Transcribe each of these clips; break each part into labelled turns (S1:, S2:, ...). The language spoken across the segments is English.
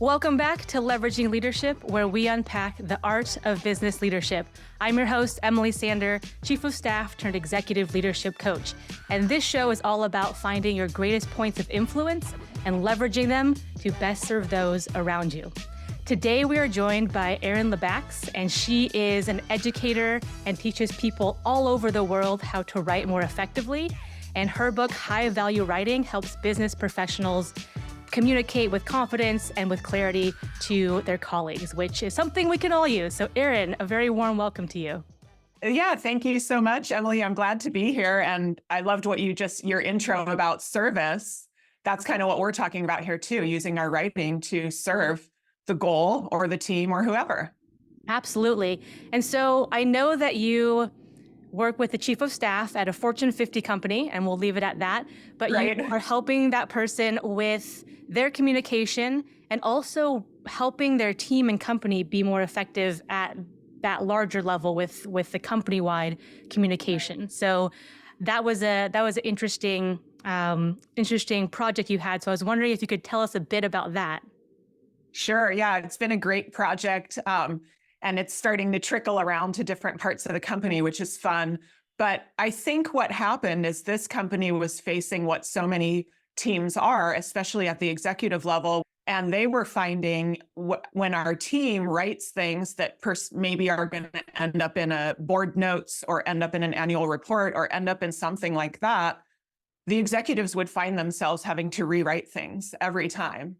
S1: Welcome back to Leveraging Leadership, where we unpack the art of business leadership. I'm your host, Emily Sander, Chief of Staff turned Executive Leadership Coach. And this show is all about finding your greatest points of influence and leveraging them to best serve those around you. Today, we are joined by Erin Lebacqz, and she is an educator and teaches people all over the world how to write more effectively. And her book, High Value Writing, helps business professionals communicate with confidence and with clarity to their colleagues, which is something we can all use. So Erin, a very warm welcome to you.
S2: Yeah, thank you so much, Emily. I'm glad to be here. And I loved what your intro about service. That's kind of what we're talking about here too, using our writing to serve the goal or the team or whoever.
S1: Absolutely. And so I know that you work with the chief of staff at a Fortune 50 company, and we'll leave it at that. But
S2: right.
S1: You are helping that person with their communication and also helping their team and company be more effective at that larger level with the company-wide communication. So that was an interesting project you had. So I was wondering if you could tell us a bit about that.
S2: Sure. Yeah, it's been a great project. And it's starting to trickle around to different parts of the company, which is fun. But I think what happened is this company was facing what so many teams are, especially at the executive level. And they were finding when our team writes things that maybe are going to end up in a board notes or end up in an annual report or end up in something like that, the executives would find themselves having to rewrite things every time.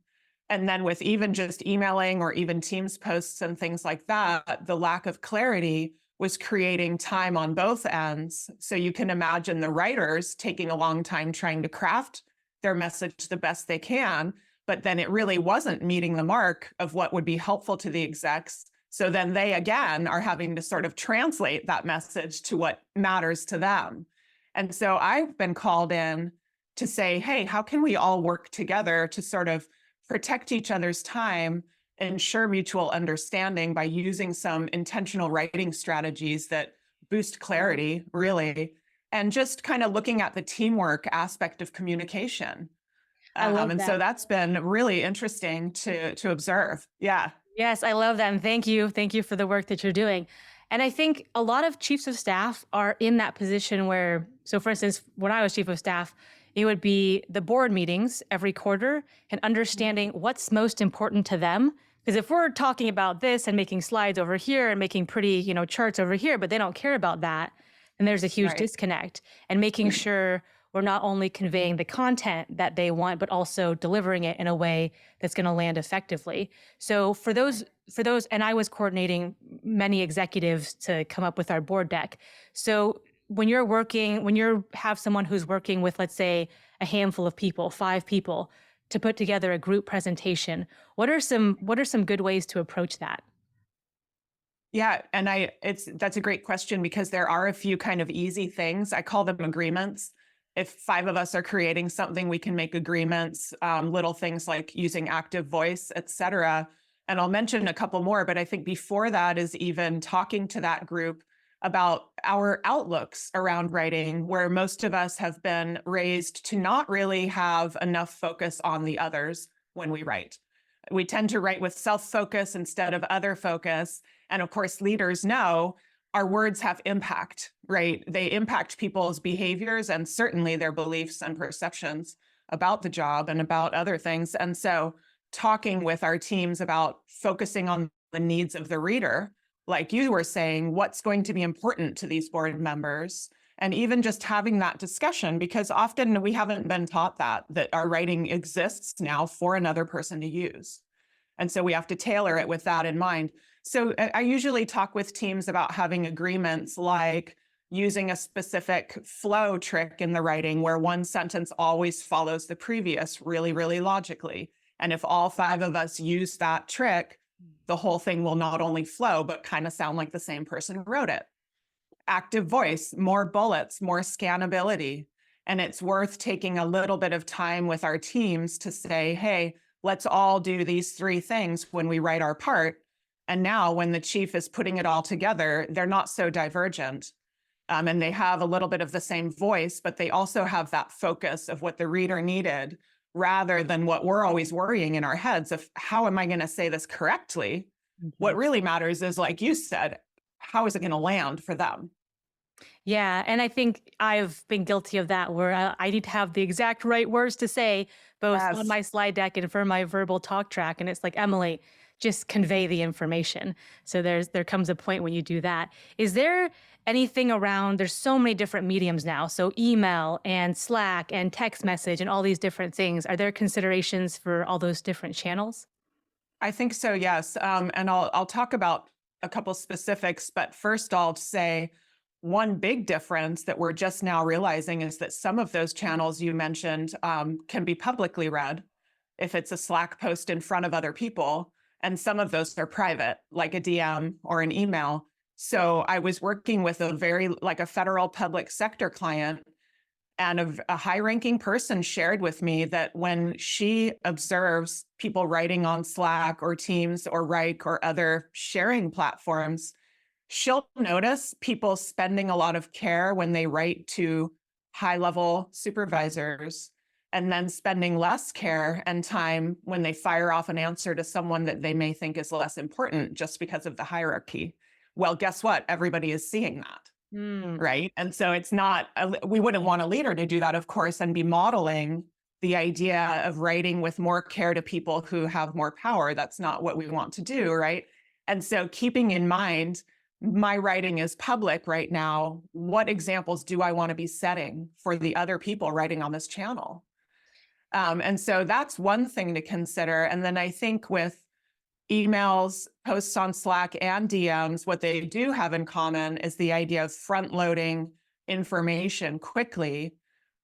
S2: And then with even just emailing or even Teams posts and things like that, the lack of clarity was creating time on both ends. So you can imagine the writers taking a long time trying to craft their message the best they can, but then it really wasn't meeting the mark of what would be helpful to the execs. So then they, again, are having to sort of translate that message to what matters to them. And so I've been called in to say, hey, how can we all work together to sort of protect each other's time, ensure mutual understanding by using some intentional writing strategies that boost clarity, really, and just kind of looking at the teamwork aspect of communication. So that's been really interesting to observe. Yeah.
S1: Yes, I love that. And thank you. Thank you for the work that you're doing. And I think a lot of chiefs of staff are in that position where, so for instance, when I was chief of staff, it would be the board meetings every quarter and understanding what's most important to them. Because if we're talking about this and making slides over here and making pretty, charts over here, but they don't care about that, then there's a huge disconnect. And making sure we're not only conveying the content that they want, but also delivering it in a way that's going to land effectively. So for those, and I was coordinating many executives to come up with our board deck. So when you have someone who's working with, let's say, a handful of people, 5 people, to put together a group presentation, what are some good ways to approach that?
S2: Yeah, and that's a great question because there are a few kind of easy things. I call them agreements. If 5 of us are creating something, we can make agreements, little things like using active voice, et cetera. And I'll mention a couple more, but I think before that is even talking to that group about our outlooks around writing, where most of us have been raised to not really have enough focus on the others when we write. We tend to write with self-focus instead of other focus. And of course, leaders know our words have impact, right? They impact people's behaviors and certainly their beliefs and perceptions about the job and about other things. And so talking with our teams about focusing on the needs of the reader, like you were saying, what's going to be important to these board members, and even just having that discussion, because often we haven't been taught that our writing exists now for another person to use. And so we have to tailor it with that in mind. So I usually talk with teams about having agreements like using a specific flow trick in the writing where one sentence always follows the previous really, really logically. And if all 5 of us use that trick, the whole thing will not only flow, but kind of sound like the same person wrote it. Active voice, more bullets, more scannability. And it's worth taking a little bit of time with our teams to say, hey, let's all do these 3 things when we write our part. And now when the chief is putting it all together, they're not so divergent. And they have a little bit of the same voice, but they also have that focus of what the reader needed rather than what we're always worrying in our heads of how am I going to say this correctly? What really matters is, like you said, how is it going to land for them?
S1: Yeah, and I think I've been guilty of that where I need to have the exact right words to say, both on
S2: Yes.
S1: my slide deck and for my verbal talk track. And it's like, Emily, just convey the information. So there comes a point when you do that. Is there anything around? There's so many different mediums now. So email and Slack and text message and all these different things. Are there considerations for all those different channels?
S2: I think so, yes. And I'll talk about a couple specifics, but first I'll say one big difference that we're just now realizing is that some of those channels you mentioned can be publicly read if it's a Slack post in front of other people, and some of those are private, like a DM or an email. So I was working with a federal public sector client, and a high-ranking person shared with me that when she observes people writing on Slack or Teams or Wrike or other sharing platforms, she'll notice people spending a lot of care when they write to high-level supervisors, and then spending less care and time when they fire off an answer to someone that they may think is less important just because of the hierarchy. Well, guess what? Everybody is seeing that.
S1: Hmm.
S2: Right. And so it's not, we wouldn't want a leader to do that, of course, and be modeling the idea of writing with more care to people who have more power. That's not what we want to do. Right. And so keeping in mind, my writing is public right now. What examples do I want to be setting for the other people writing on this channel? And so that's one thing to consider. And then I think with emails, posts on Slack, and DMs, what they do have in common is the idea of front loading information quickly.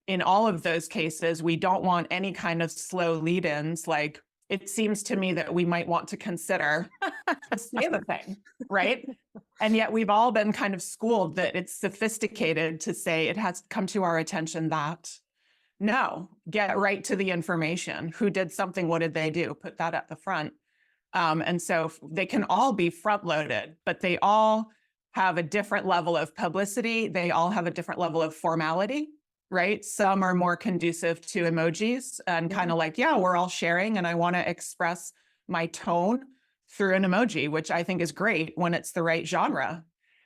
S2: In all of those cases, we don't want any kind of slow lead ins. Like, it seems to me that we might want to consider to say the thing, right? And yet we've all been kind of schooled that it's sophisticated to say it has come to our attention that no, get right to the information. Who did something? What did they do? Put that at the front. And so they can all be front loaded, but they all have a different level of publicity. They all have a different level of formality, right? Some are more conducive to emojis and kind of like, yeah, we're all sharing and I want to express my tone through an emoji, which I think is great when it's the right genre.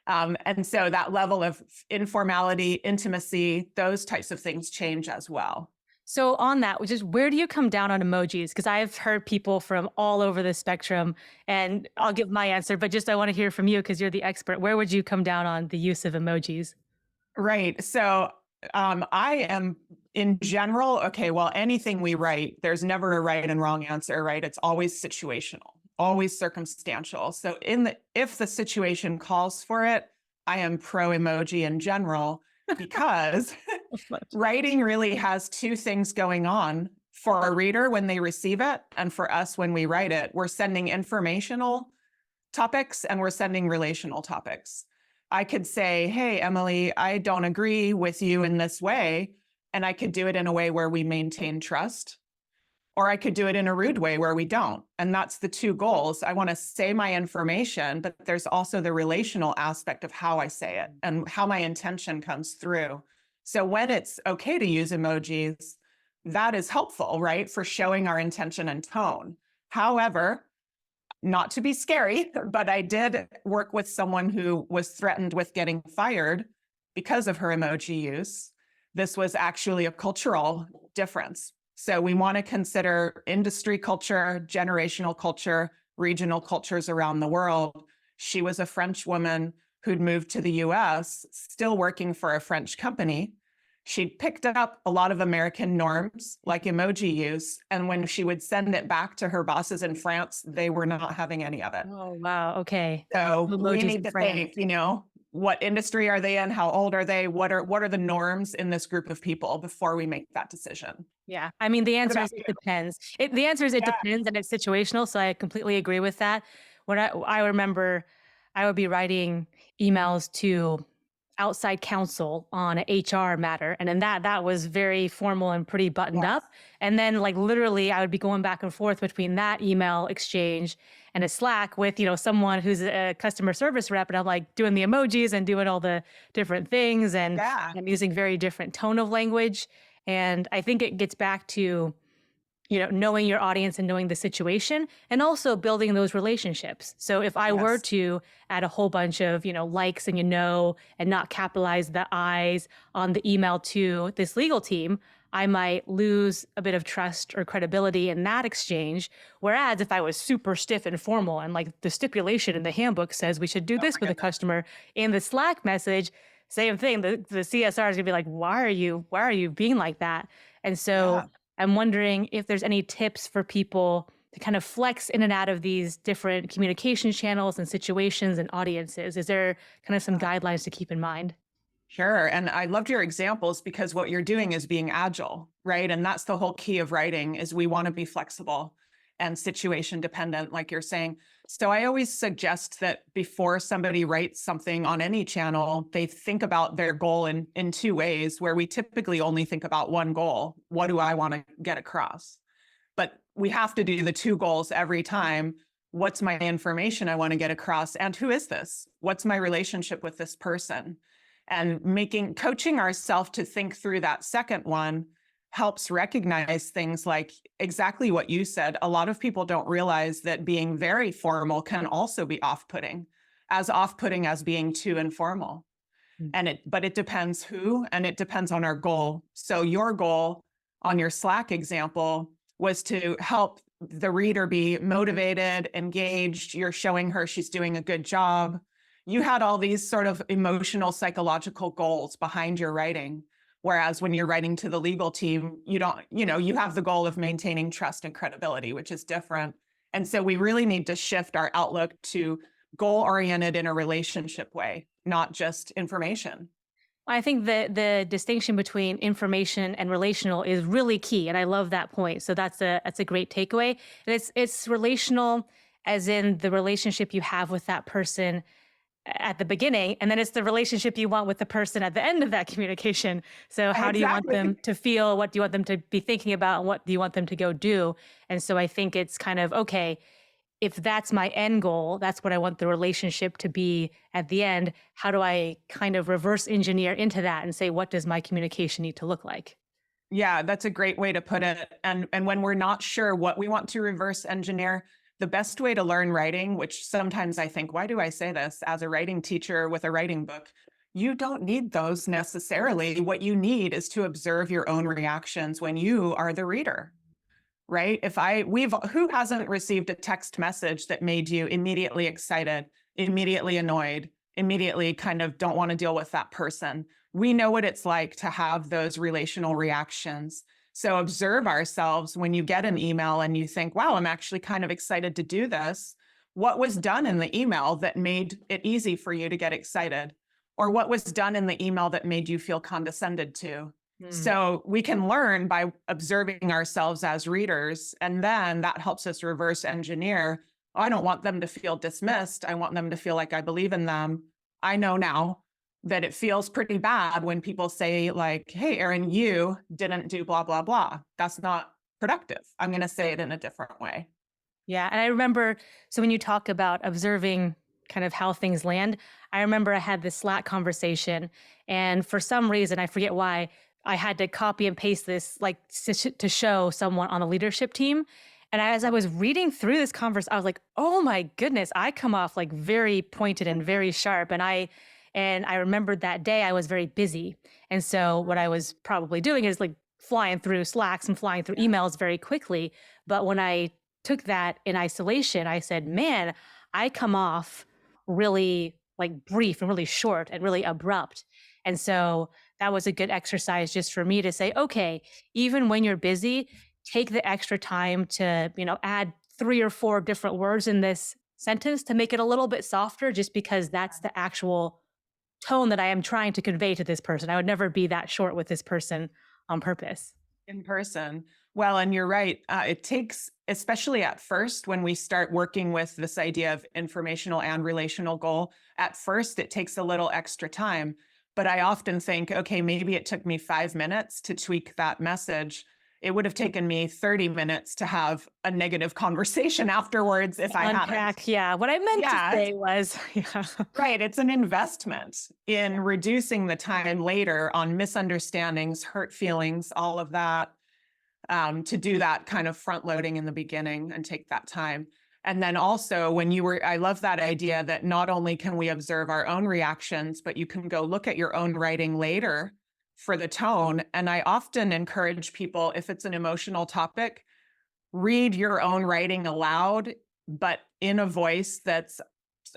S2: And so that level of informality, intimacy, those types of things change as well.
S1: So on that, which is where do you come down on emojis? Because I've heard people from all over the spectrum, and I'll give my answer, but just I want to hear from you because you're the expert. Where would you come down on the use of emojis?
S2: Right. So I am in general, okay, well, anything we write, there's never a right and wrong answer, right? It's always situational, always circumstantial. So if the situation calls for it, I am pro emoji in general because writing really has two things going on. For a reader when they receive it, and for us when we write it, we're sending informational topics and we're sending relational topics. I could say, hey, Emily, I don't agree with you in this way. And I could do it in a way where we maintain trust, or I could do it in a rude way where we don't. And that's the two goals. I want to say my information, but there's also the relational aspect of how I say it and how my intention comes through. So when it's okay to use emojis, that is helpful, right? For showing our intention and tone. However, not to be scary, but I did work with someone who was threatened with getting fired because of her emoji use. This was actually a cultural difference. So we want to consider industry culture, generational culture, regional cultures around the world. She was a French woman who'd moved to the US, still working for a French company. She'd picked up a lot of American norms like emoji use. And when she would send it back to her bosses in France, they were not having any of it.
S1: Oh, wow. Okay.
S2: So we
S1: Emojis
S2: need
S1: in
S2: to
S1: France.
S2: think, what industry are they in? How old are they? What are the norms in this group of people before we make that decision?
S1: Yeah. I mean, the answer
S2: about
S1: is it
S2: you?
S1: depends. The answer is it
S2: Yeah.
S1: depends and it's situational. So I completely agree with that. When I remember I would be writing emails to outside counsel on an HR matter. And then that was very formal and pretty buttoned
S2: Yes.
S1: up. And then like literally I would be going back and forth between that email exchange and a Slack with, someone who's a customer service rep. And I'm like doing the emojis and doing all the different things and
S2: Yeah.
S1: I'm using very different tone of language. And I think it gets back to knowing your audience and knowing the situation, and also building those relationships. So if I were
S2: Yes.
S1: to add a whole bunch of, likes and and not capitalize the I's on the email to this legal team, I might lose a bit of trust or credibility in that exchange. Whereas if I was super stiff and formal and like the stipulation in the handbook says we should do
S2: Oh
S1: this
S2: my
S1: with a
S2: goodness.
S1: customer in the Slack message, same thing. The CSR is gonna be like, why are you being like that? And so
S2: Yeah.
S1: I'm wondering if there's any tips for people to kind of flex in and out of these different communication channels and situations and audiences. Is there kind of some guidelines to keep in mind?
S2: Sure. And I loved your examples because what you're doing is being agile, right? And that's the whole key of writing is we want to be flexible and situation dependent, like you're saying. So I always suggest that before somebody writes something on any channel, they think about their goal in two ways, where we typically only think about one goal. What do I want to get across? But we have to do the two goals every time. What's my information I want to get across? And who is this? What's my relationship with this person? And coaching ourselves to think through that second one helps recognize things like exactly what you said. A lot of people don't realize that being very formal can also be off-putting as being too informal. But it depends who, and it depends on our goal. So your goal on your Slack example was to help the reader be motivated, engaged. You're showing her she's doing a good job. You had all these sort of emotional, psychological goals behind your writing. Whereas when you're writing to the legal team, you don't, you have the goal of maintaining trust and credibility, which is different. And so we really need to shift our outlook to goal oriented in a relationship way, not just information.
S1: I think the distinction between information and relational is really key, and I love that point. So that's a great takeaway. And it's relational, as in the relationship you have with that person at the beginning, and then it's the relationship you want with the person at the end of that communication. So how do you want them
S2: Exactly.
S1: to feel? What do you want them to be thinking about? And what do you want them to go do? And so I think it's kind of okay, if that's my end goal, that's what I want the relationship to be at the end. How do I kind of reverse engineer into that and say, what does my communication need to look like?
S2: Yeah, that's a great way to put it. And when we're not sure what we want to reverse engineer, the best way to learn writing, which sometimes I think, why do I say this as a writing teacher with a writing book? You don't need those necessarily. What you need is to observe your own reactions when you are the reader, right? Who hasn't received a text message that made you immediately excited, immediately annoyed, immediately kind of don't want to deal with that person? We know what it's like to have those relational reactions. So observe ourselves when you get an email and you think, wow, I'm actually kind of excited to do this. What was done in the email that made it easy for you to get excited? Or what was done in the email that made you feel condescended to?
S1: Hmm.
S2: So we can learn by observing ourselves as readers, and then that helps us reverse engineer. "Oh, I don't want them to feel dismissed. I want them to feel like I believe in them. I know now that it feels pretty bad when people say like, hey, Erin, you didn't do blah, blah, blah. That's not productive. I'm going to say it in a different way."
S1: Yeah. And I remember, so when you talk about observing kind of how things land, I remember I had this Slack conversation, and for some reason, I forget why, I had to copy and paste this like to show someone on the leadership team. And as I was reading through this converse, I was like, oh my goodness, I come off like very pointed and very sharp. And I remembered that day I was very busy. And so what I was probably doing is like flying through Slacks and flying through
S2: Yeah.
S1: emails very quickly. But when I took that in isolation, I said, man, I come off really like brief and really short and really abrupt. And so that was a good exercise just for me to say, okay, even when you're busy, take the extra time to, add 3 or 4 different words in this sentence to make it a little bit softer, just because that's the actual tone that I am trying to convey to this person. I would never be that short with this person on purpose.
S2: In person. Well, and you're right. It takes, especially at first, when we start working with this idea of informational and relational goal, at first it takes a little extra time. But I often think, okay, maybe it took me 5 minutes to tweak that message. It would have taken me 30 minutes to have a negative conversation afterwards if I hadn't.
S1: Unpack, yeah. What I meant to
S2: Yeah,
S1: say was, yeah.
S2: right. It's an investment in reducing the time later on misunderstandings, hurt feelings, all of that. to do that kind of front loading in the beginning and take that time. And then also I love that idea that not only can we observe our own reactions, but you can go look at your own writing later for the tone. And I often encourage people, if it's an emotional topic, read your own writing aloud, but in a voice that's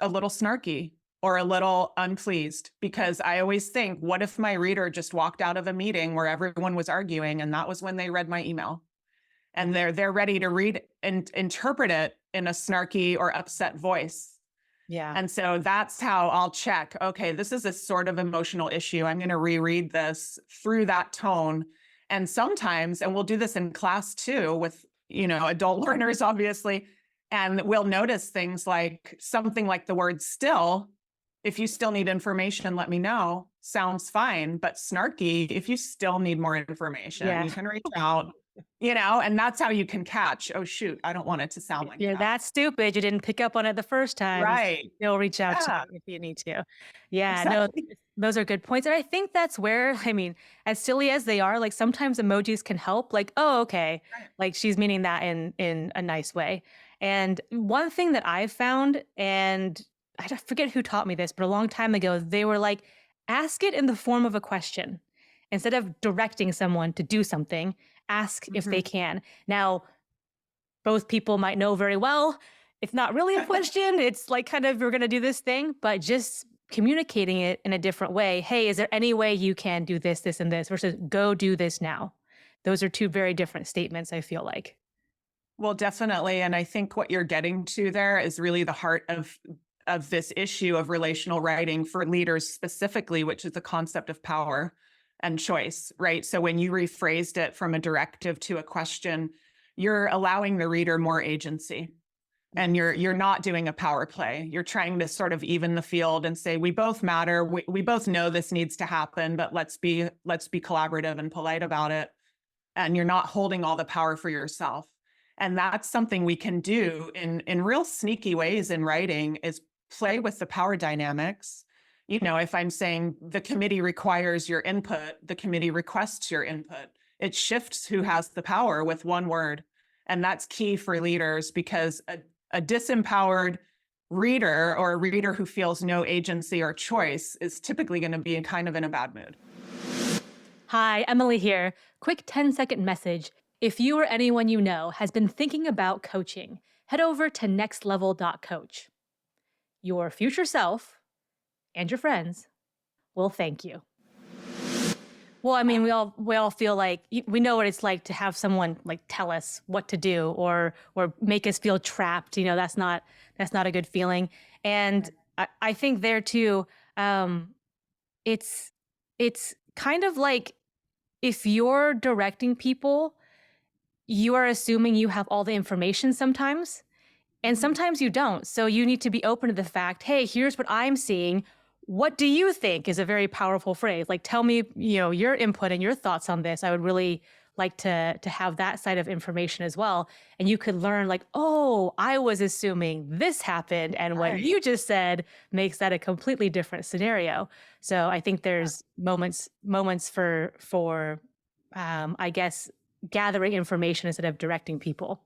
S2: a little snarky or a little unpleased. Because I always think, what if my reader just walked out of a meeting where everyone was arguing and that was when they read my email? And they're ready to read and interpret it in a snarky or upset voice.
S1: Yeah.
S2: And so that's how I'll check, okay, this is a sort of emotional issue. I'm going to reread this through that tone. And sometimes, and we'll do this in class too with, adult learners, obviously, and we'll notice things like something like the word still. If you still need information, let me know. Sounds fine. But snarky, if you still need more information, you can reach out. And that's how you can catch, oh, shoot, I don't want it to sound like
S1: You're that stupid. You didn't pick up on it the first time.
S2: Right.
S1: They'll reach out to
S2: Yeah,
S1: you if you need to. Yeah, no,
S2: exactly.
S1: those are good points. And I think that's where, as silly as they are, like sometimes emojis can help. Like, oh, okay,
S2: Right.
S1: like she's meaning that in a nice way. And one thing that I've found, and I forget who taught me this, but a long time ago, they were like, ask it in the form of a question. Instead of directing someone to do something, ask if they can. Now, both people might know very well, it's not really a question. It's like kind of, we're going to do this thing, but just communicating it in a different way. Hey, is there any way you can do this, this, and this versus go do this now? Those are two very different statements, I feel like.
S2: Well, definitely. And I think what you're getting to there is really the heart of this issue of relational writing for leaders specifically, which is the concept of power and choice, right? So when you rephrased it from a directive to a question, you're allowing the reader more agency. And you're not doing a power play. You're trying to sort of even the field and say, we both matter. We both know this needs to happen, but let's be collaborative and polite about it. And you're not holding all the power for yourself. And that's something we can do in real sneaky ways in writing, is play with the power dynamics. If I'm saying the committee requires your input, the committee requests your input, it shifts who has the power with one word. And that's key for leaders, because a disempowered reader, or a reader who feels no agency or choice, is typically going to be kind of in a bad mood.
S1: Hi, Emily here. Quick 10-second message. If you or anyone you know has been thinking about coaching, head over to nextlevel.coach. Your future self and your friends will thank you. Well, we all feel like we know what it's like to have someone like tell us what to do or make us feel trapped. That's not a good feeling. And I think there too, it's kind of like, if you're directing people, you are assuming you have all the information sometimes, and sometimes you don't. So you need to be open to the fact, hey, here's what I'm seeing. What do you think? Is a very powerful phrase. Like, tell me, your input and your thoughts on this. I would really like to have that side of information as well. And you could learn like, oh, I was assuming this happened, and what you just said makes that a completely different scenario. So I think there's moments for I guess, gathering information instead of directing people.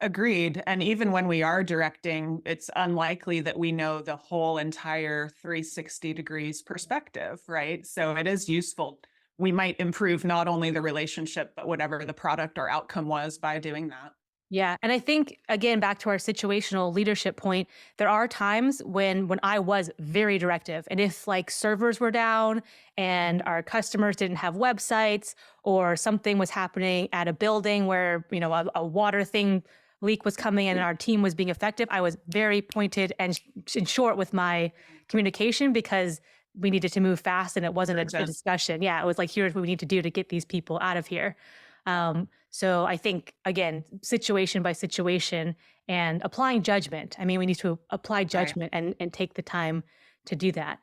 S2: Agreed. And even when we are directing, it's unlikely that we know the whole entire 360 degrees perspective, right? So it is useful. We might improve not only the relationship, but whatever the product or outcome was by doing that.
S1: Yeah. And I think, again, back to our situational leadership point, there are times when I was very directive. And if like servers were down and our customers didn't have websites, or something was happening at a building where, a water thing leak was coming and our team was being effective, I was very pointed and short with my communication, because we needed to move fast and it wasn't a discussion. Yeah. It was like, here's what we need to do to get these people out of here. So I think, again, situation by situation and applying judgment. We need to apply judgment and take the time to do that.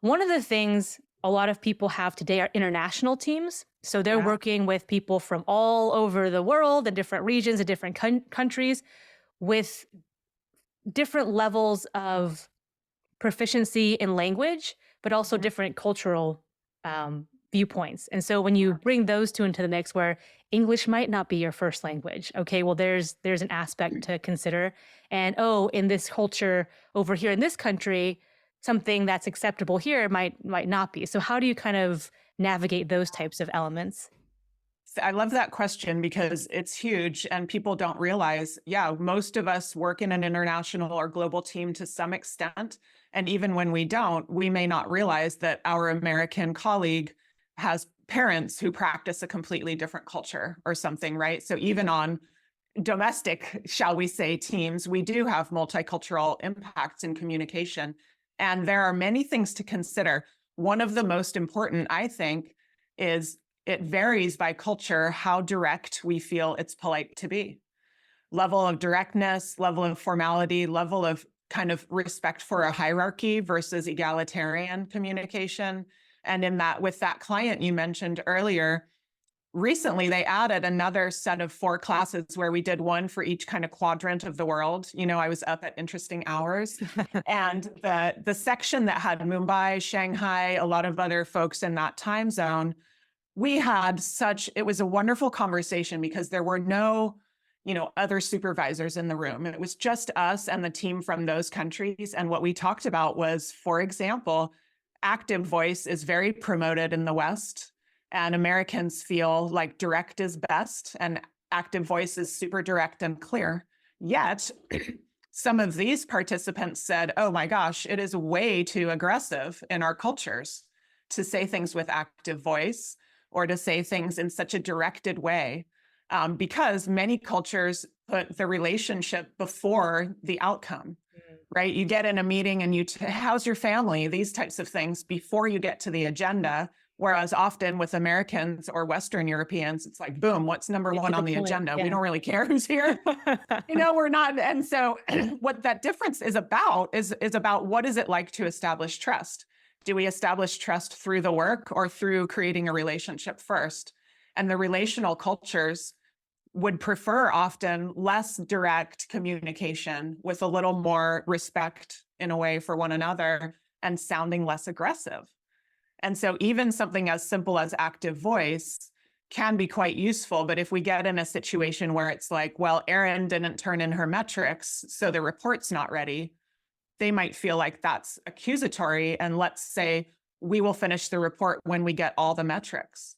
S1: One of the things a lot of people have today are international teams. So they're working with people from all over the world and different regions and different countries with different levels of proficiency in language, but also different cultural viewpoints. And so when you bring those two into the mix where English might not be your first language, okay, well, there's an aspect to consider. And oh, in this culture over here in this country, something that's acceptable here might not be. So how do you kind of navigate those types of elements?
S2: I love that question because it's huge and people don't realize, yeah, most of us work in an international or global team to some extent. And even when we don't, we may not realize that our American colleague has parents who practice a completely different culture or something, right? So even on domestic, shall we say, teams, we do have multicultural impacts in communication. And there are many things to consider. One of the most important, I think, is it varies by culture how direct we feel it's polite to be. Level of directness, level of formality, level of kind of respect for a hierarchy versus egalitarian communication. And in that, with that client you mentioned earlier, recently they added another set of 4 classes where we did one for each kind of quadrant of the world. You know, I was up at interesting hours. And the section that had Mumbai, Shanghai, a lot of other folks in that time zone, we had it was a wonderful conversation because there were no, other supervisors in the room. It was just us and the team from those countries. And what we talked about was, for example, active voice is very promoted in the West, and Americans feel like direct is best, and active voice is super direct and clear. Yet, some of these participants said, oh my gosh, it is way too aggressive in our cultures to say things with active voice or to say things in such a directed way, because many cultures put the relationship before the outcome, right? You get in a meeting and how's your family? These types of things before you get to the agenda. Whereas often with Americans or Western Europeans, it's like, boom, what's number one on the agenda?
S1: Yeah.
S2: We don't really care who's here. We're not. And so what that difference is about is about what is it like to establish trust? Do we establish trust through the work or through creating a relationship first? And the relational cultures would prefer often less direct communication with a little more respect in a way for one another and sounding less aggressive. And so even something as simple as active voice can be quite useful. But if we get in a situation where it's like, well, Erin didn't turn in her metrics, so the report's not ready, they might feel like that's accusatory. And let's say we will finish the report when we get all the metrics.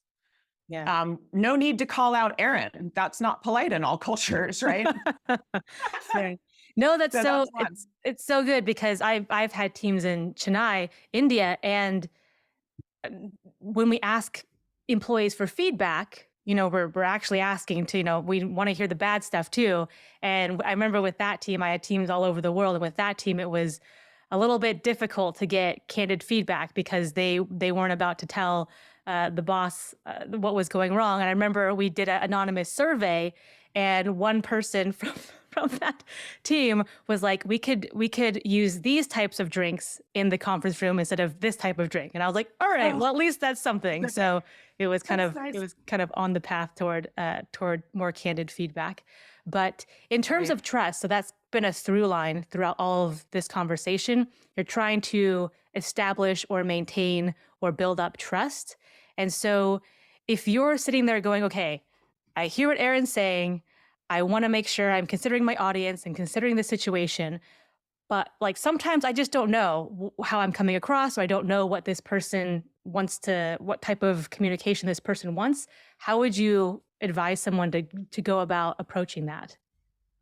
S1: Yeah.
S2: No need to call out Erin. That's not polite in all cultures, right?
S1: Right. No, that's so
S2: that's
S1: it's so good because I've had teams in Chennai, India, and when we ask employees for feedback, we're actually asking to, we want to hear the bad stuff too. And I remember with that team, I had teams all over the world. And with that team, it was a little bit difficult to get candid feedback because they weren't about to tell the boss what was going wrong. And I remember we did an anonymous survey, and one person from that team was like, we could use these types of drinks in the conference room instead of this type of drink. And I was like, all right, well, at least that's something. So it was kind of nice. It was kind of on the path toward more candid feedback. But in terms of trust, so that's been a through line throughout all of this conversation. You're trying to establish or maintain or build up trust. And so if you're sitting there going, okay, I hear what Erin's saying, I want to make sure I'm considering my audience and considering the situation, but like sometimes I just don't know how I'm coming across, or I don't know what this person what type of communication this person wants. How would you advise someone to go about approaching that?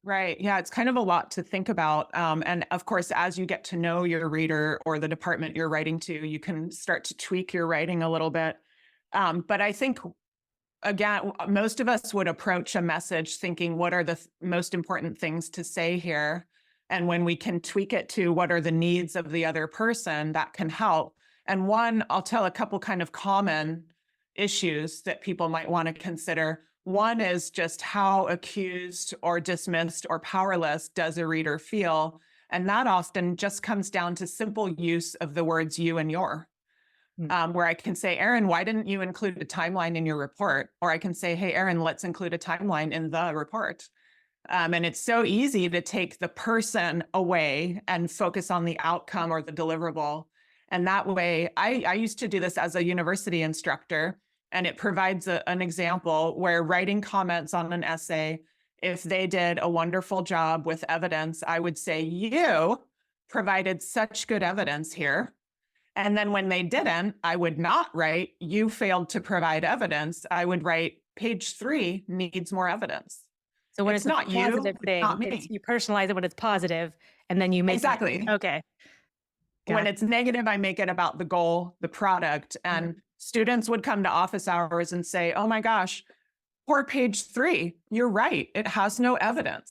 S2: Right. Yeah, it's kind of a lot to think about. And of course, as you get to know your reader or the department you're writing to, you can start to tweak your writing a little bit. But I think, again, most of us would approach a message thinking, what are the most important things to say here? And when we can tweak it to what are the needs of the other person, that can help. And one, I'll tell a couple kind of common issues that people might want to consider. One is just how accused or dismissed or powerless does a reader feel? And that often just comes down to simple use of the words you and your. Where I can say, Erin, why didn't you include a timeline in your report? Or I can say, hey, Erin, let's include a timeline in the report. And it's so easy to take the person away and focus on the outcome or the deliverable. And that way, I used to do this as a university instructor, and it provides an example where writing comments on an essay, if they did a wonderful job with evidence, I would say, you provided such good evidence here. And then when they didn't, I would not write, you failed to provide evidence. I would write, page 3 needs more evidence.
S1: So when
S2: It's
S1: it's a
S2: not you,
S1: positive
S2: it's
S1: thing,
S2: not me.
S1: you personalize it when it's positive, and then you make it.
S2: Exactly.
S1: Okay.
S2: When
S1: Got
S2: it's negative, I make it about the goal, the product. And students would come to office hours and say, oh my gosh, poor page 3. You're right. It has no evidence.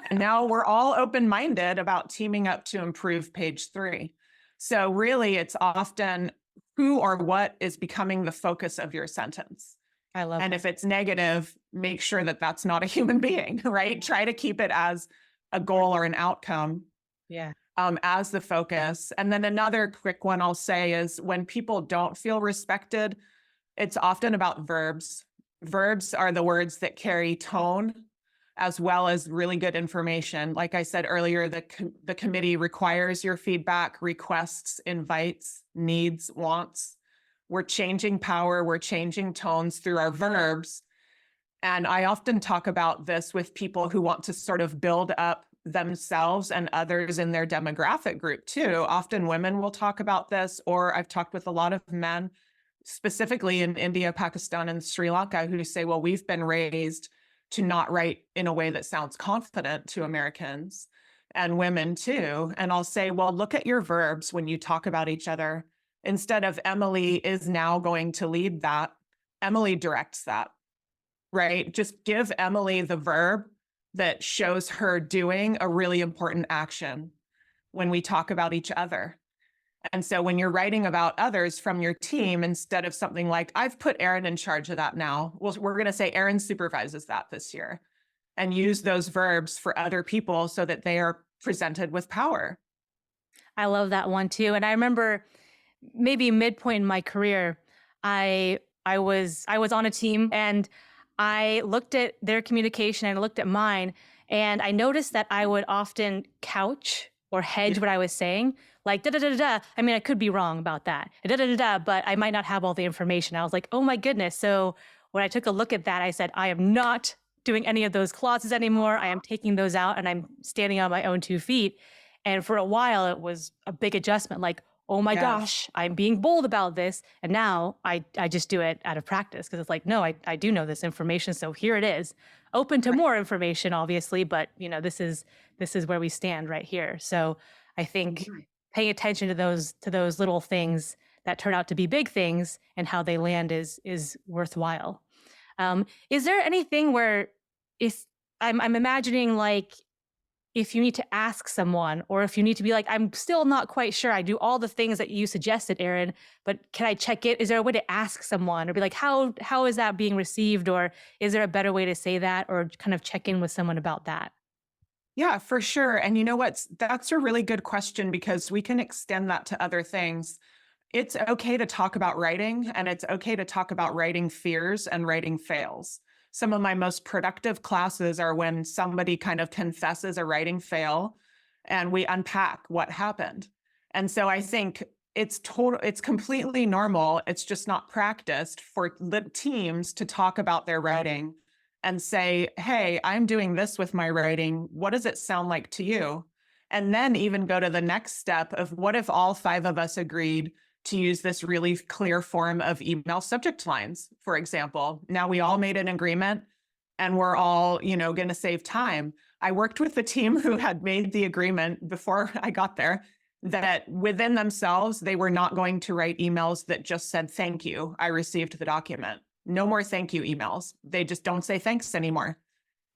S2: And now we're all open-minded about teaming up to improve page 3. So really, it's often who or what is becoming the focus of your sentence.
S1: I love
S2: And
S1: that.
S2: if it's negative, make sure that that's not a human being, right? Try to keep it as a goal or an outcome
S1: Yeah.
S2: as the focus. And then another quick one I'll say is when people don't feel respected, it's often about verbs. Verbs are the words that carry tone as well as really good information. Like I said earlier, the committee requires your feedback, requests, invites, needs, wants. We're changing power, we're changing tones through our verbs. And I often talk about this with people who want to sort of build up themselves and others in their demographic group too. Often women will talk about this, or I've talked with a lot of men, specifically in India, Pakistan, and Sri Lanka, who say, well, we've been raised to not write in a way that sounds confident to Americans and women too. And I'll say, well, look at your verbs when you talk about each other. Instead of Emily is now going to lead that, Emily directs that, right? Just give Emily the verb that shows her doing a really important action when we talk about each other. And so when you're writing about others from your team, instead of something like, I've put Erin in charge of that now, well, we're going to say Erin supervises that this year, and use those verbs for other people so that they are presented with power.
S1: I love that one too. And I remember maybe midpoint in my career, I was on a team, and I looked at their communication and I looked at mine, and I noticed that I would often couch or hedge what I was saying, like da da da da da. I mean, I could be wrong about that, da da da da, but I might not have all the information. I was like, oh my goodness. So when I took a look at that, I said, I am not doing any of those clauses anymore. I am taking those out, and I'm standing on my own 2 feet. And for a while, it was a big adjustment. Like, oh my gosh, I'm being bold about this. And now I just do it out of practice, because it's like, no, I do know this information. So here it is, open to more information, obviously. But, you know, this is where we stand right here. So I think paying attention to those little things that turn out to be big things and how they land is worthwhile. Is there anything where if I'm imagining, like, if you need to ask someone, or if you need to be like, I'm still not quite sure, I do all the things that you suggested, Erin, but can I check it? Is there a way to ask someone, or be like, how is that being received? Or is there a better way to say that, or kind of check in with someone about that?
S2: Yeah, for sure. And you know what? That's a really good question, because we can extend that to other things. It's okay to talk about writing, and it's okay to talk about writing fears and writing fails. Some of my most productive classes are when somebody kind of confesses a writing fail and we unpack what happened. And so I think it's completely normal. It's just not practiced for teams to talk about their writing and say, hey, I'm doing this with my writing. What does it sound like to you? And then even go to the next step of, what if all 5 of us agreed to use this really clear form of email subject lines, for example? Now we all made an agreement, and we're all, going to save time. I worked with the team who had made the agreement before I got there, that within themselves, they were not going to write emails that just said, thank you, I received the document. No more thank you emails. They just don't say thanks anymore,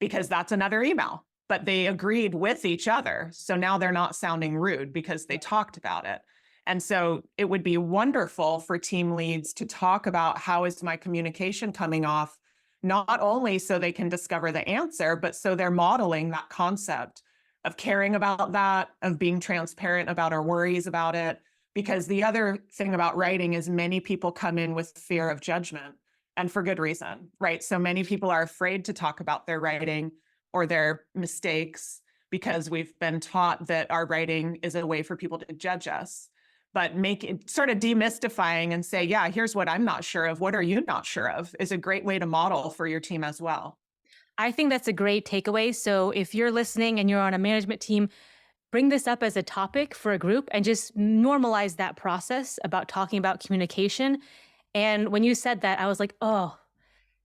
S2: because that's another email. But they agreed with each other. So now they're not sounding rude because they talked about it. And so it would be wonderful for team leads to talk about, how is my communication coming off, not only so they can discover the answer, but so they're modeling that concept of caring about that, of being transparent about our worries about it. Because the other thing about writing is many people come in with fear of judgment, and for good reason, right? So many people are afraid to talk about their writing or their mistakes, because we've been taught that our writing is a way for people to judge us. but make it sort of demystifying and say, yeah, here's what I'm not sure of. What are you not sure of is a great way to model for your team as well.
S1: I think that's a great takeaway. So if you're listening and you're on a management team, bring this up as a topic for a group and just normalize that process about talking about communication. And when you said that, I was like, oh,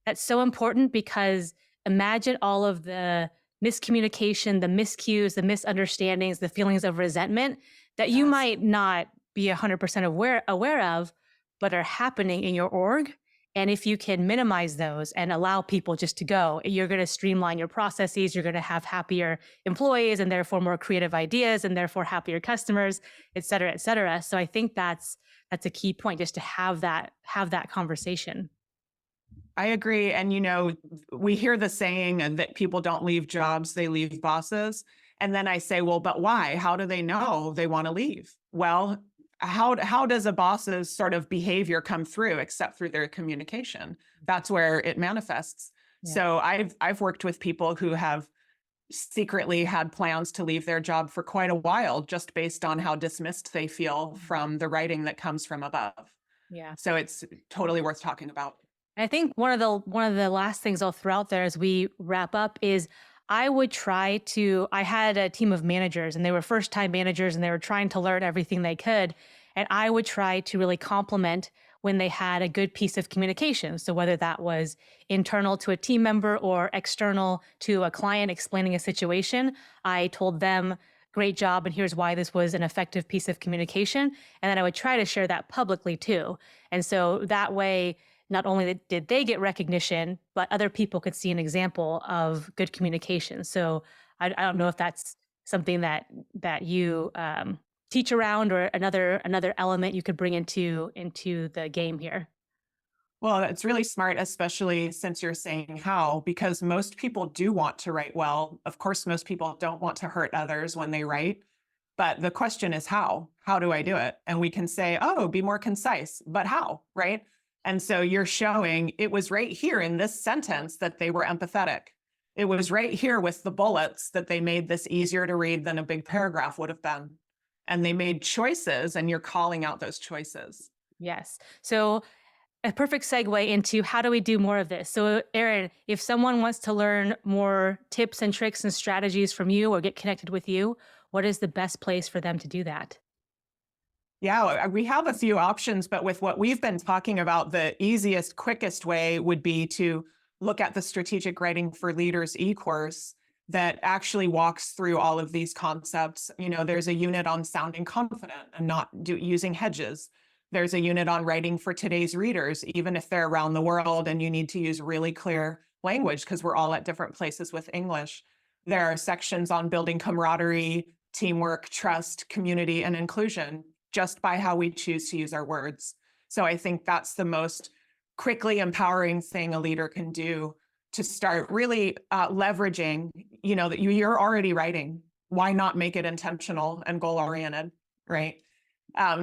S1: that's so important, because imagine all of the miscommunication, the miscues, the misunderstandings, the feelings of resentment that you
S2: Yes.
S1: might not be 100% aware of, but are happening in your org. And if you can minimize those and allow people just to go, you're going to streamline your processes. You're going to have happier employees and therefore more creative ideas and therefore happier customers, et cetera, et cetera. So I think that's a key point, just to have that conversation.
S2: I agree. And, we hear the saying that people don't leave jobs, they leave bosses. And then I say, well, but why? How do they know they want to leave? Well, how does a boss's sort of behavior come through except through their communication? That's where it manifests.
S1: Yeah.
S2: So I've worked with people who have secretly had plans to leave their job for quite a while, just based on how dismissed they feel from the writing that comes from above.
S1: Yeah.
S2: So it's totally worth talking about.
S1: I think one of the last things I'll throw out there as we wrap up is I had a team of managers, and they were first-time managers, and they were trying to learn everything they could. And I would try to really compliment when they had a good piece of communication. So whether that was internal to a team member or external to a client explaining a situation, I told them, great job, and here's why this was an effective piece of communication. And then I would try to share that publicly too. And so that way, not only did they get recognition, but other people could see an example of good communication. So I don't know if that's something that you teach around, or another element you could bring into the game here.
S2: Well, it's really smart, especially since you're saying how, because most people do want to write well. Of course, most people don't want to hurt others when they write. But the question is how? How do I do it? And we can say, oh, be more concise, but how, right? And so you're showing it was right here in this sentence that they were empathetic. It was right here with the bullets that they made this easier to read than a big paragraph would have been. And they made choices, and you're calling out those choices.
S1: Yes. So a perfect segue into how do we do more of this? So Erin, if someone wants to learn more tips and tricks and strategies from you or get connected with you, what is the best place for them to do that?
S2: Yeah, we have a few options, but with what we've been talking about, the easiest, quickest way would be to look at the Strategic Writing for Leaders e-course that actually walks through all of these concepts. There's a unit on sounding confident and not using hedges. There's a unit on writing for today's readers, even if they're around the world and you need to use really clear language because we're all at different places with English. There are sections on building camaraderie, teamwork, trust, community, and inclusion, just by how we choose to use our words. So I think that's the most quickly empowering thing a leader can do to start really leveraging, that you're already writing. Why not make it intentional and goal-oriented, right?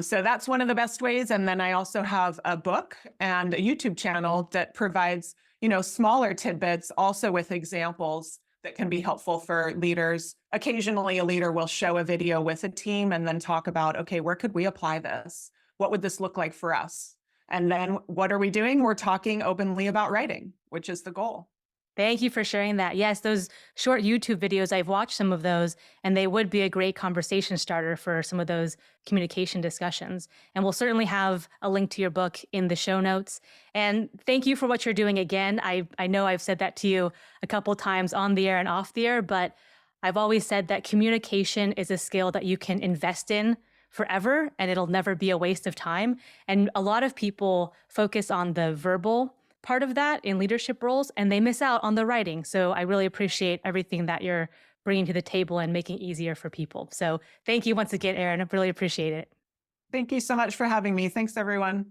S2: So that's one of the best ways. And then I also have a book and a YouTube channel that provides, smaller tidbits also with examples that can be helpful for leaders. Occasionally, a leader will show a video with a team and then talk about, okay, where could we apply this? What would this look like for us? And then what are we doing? We're talking openly about writing, which is the goal.
S1: Thank you for sharing that. Yes, those short YouTube videos, I've watched some of those, and they would be a great conversation starter for some of those communication discussions. And we'll certainly have a link to your book in the show notes. And thank you for what you're doing again. I know I've said that to you a couple of times on the air and off the air, but I've always said that communication is a skill that you can invest in forever, and it'll never be a waste of time. And a lot of people focus on the verbal part of that in leadership roles, and they miss out on the writing. So I really appreciate everything that you're bringing to the table and making easier for people. So thank you once again, Erin. I really appreciate it.
S2: Thank you so much for having me. Thanks, everyone.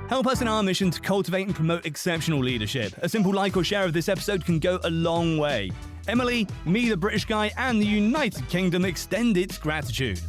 S3: Help us in our mission to cultivate and promote exceptional leadership. A simple like or share of this episode can go a long way. Emily, me the British guy, and the United Kingdom extend its gratitude.